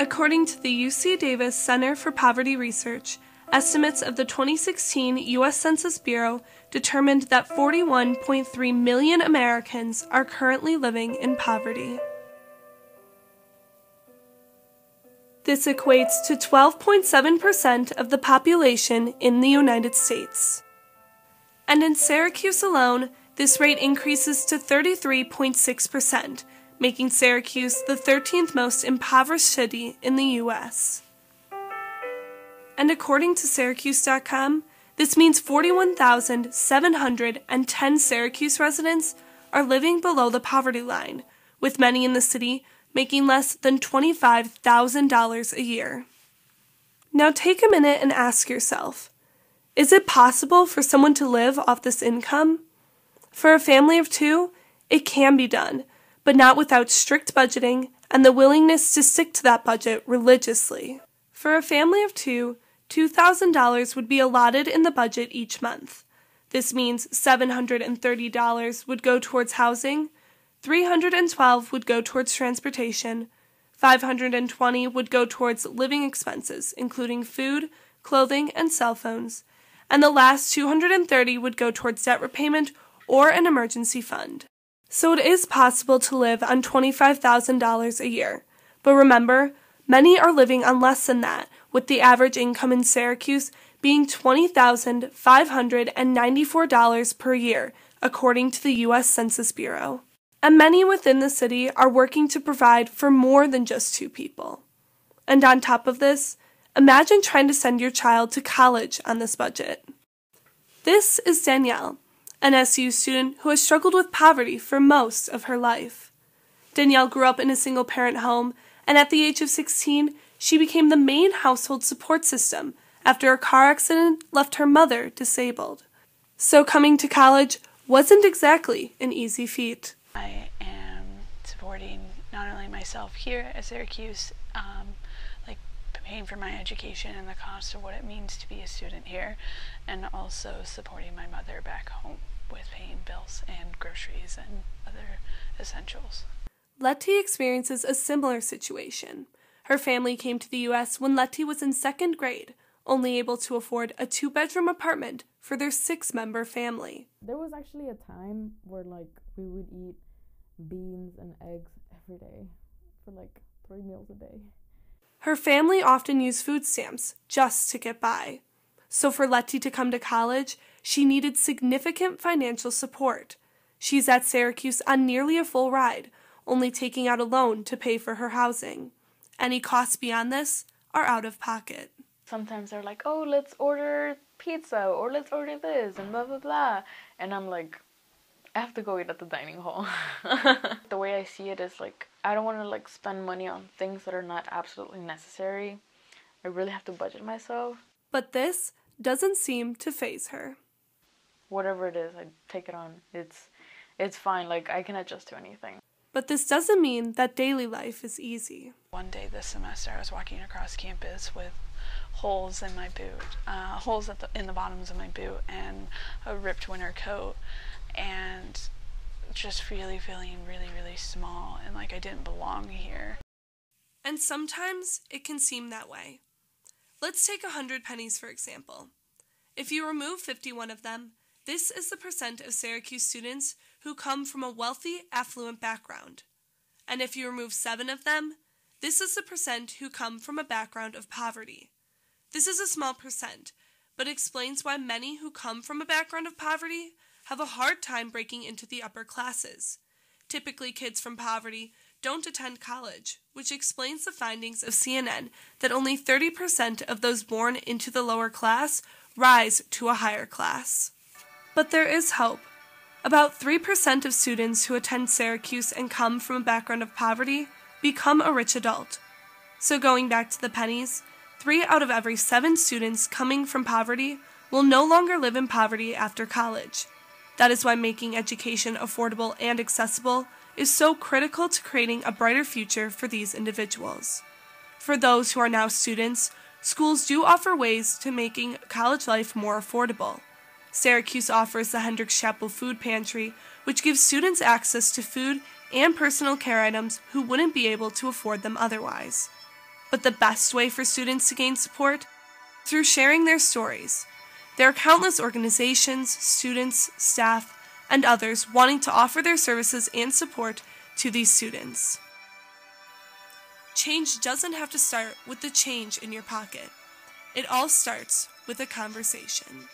According to the UC Davis Center for Poverty Research, estimates of the 2016 U.S. Census Bureau determined that 41.3 million Americans are currently living in poverty. This equates to 12.7% of the population in the United States. And in Syracuse alone, this rate increases to 33.6%, making Syracuse the 13th most impoverished city in the U.S. And according to Syracuse.com, this means 41,710 Syracuse residents are living below the poverty line, with many in the city making less than $25,000 a year. Now take a minute and ask yourself, is it possible for someone to live off this income? For a family of two, it can be done, but not without strict budgeting and the willingness to stick to that budget religiously. For a family of two, $2,000 would be allotted in the budget each month. This means $730 would go towards housing, $312 would go towards transportation, $520 would go towards living expenses, including food, clothing, and cell phones, and the last $230 would go towards debt repayment or an emergency fund. So it is possible to live on $25,000 a year. But remember, many are living on less than that, with the average income in Syracuse being $20,594 per year, according to the U.S. Census Bureau. And many within the city are working to provide for more than just two people. And on top of this, imagine trying to send your child to college on this budget. This is Danielle, an SU student who has struggled with poverty for most of her life. Danielle grew up in a single-parent home, and at the age of 16, she became the main household support system after a car accident left her mother disabled. So coming to college wasn't exactly an easy feat. I am supporting not only myself here at Syracuse, paying for my education and the cost of what it means to be a student here, and also supporting my mother back home with paying bills and groceries and other essentials. Letty experiences a similar situation. Her family came to the U.S. when Letty was in second grade, only able to afford a 2-bedroom apartment for their 6-member family. There was actually a time where we would eat beans and eggs every day for 3 meals a day. Her family often used food stamps just to get by. So for Letty to come to college, she needed significant financial support. She's at Syracuse on nearly a full ride, only taking out a loan to pay for her housing. Any costs beyond this are out of pocket. Sometimes they're like, oh, let's order pizza, or let's order this, and blah, blah, blah. And I'm like, I have to go eat at the dining hall. The way I see it is I don't want to spend money on things that are not absolutely necessary. I really have to budget myself. But this doesn't seem to faze her. Whatever it is, I take it on. It's fine. I can adjust to anything. But this doesn't mean that daily life is easy. One day this semester I was walking across campus with holes in my boot, holes in the bottoms of my boot, and a ripped winter coat, and just really feeling really, really small and like I didn't belong here. And sometimes it can seem that way. Let's take 100 pennies for example. If you remove 51 of them, this is the percent of Syracuse students who come from a wealthy, affluent background. And if you remove 7 of them, this is the percent who come from a background of poverty. This is a small percent, but explains why many who come from a background of poverty have a hard time breaking into the upper classes. Typically, kids from poverty don't attend college, which explains the findings of CNN that only 30% of those born into the lower class rise to a higher class. But there is hope. About 3% of students who attend Syracuse and come from a background of poverty become a rich adult. So going back to the pennies, 3 out of every 7 students coming from poverty will no longer live in poverty after college. That is why making education affordable and accessible is so critical to creating a brighter future for these individuals. For those who are now students, schools do offer ways to making college life more affordable. Syracuse offers the Hendricks Chapel Food Pantry, which gives students access to food and personal care items who wouldn't be able to afford them otherwise. But the best way for students to gain support? Through sharing their stories. There are countless organizations, students, staff, and others wanting to offer their services and support to these students. Change doesn't have to start with the change in your pocket. It all starts with a conversation.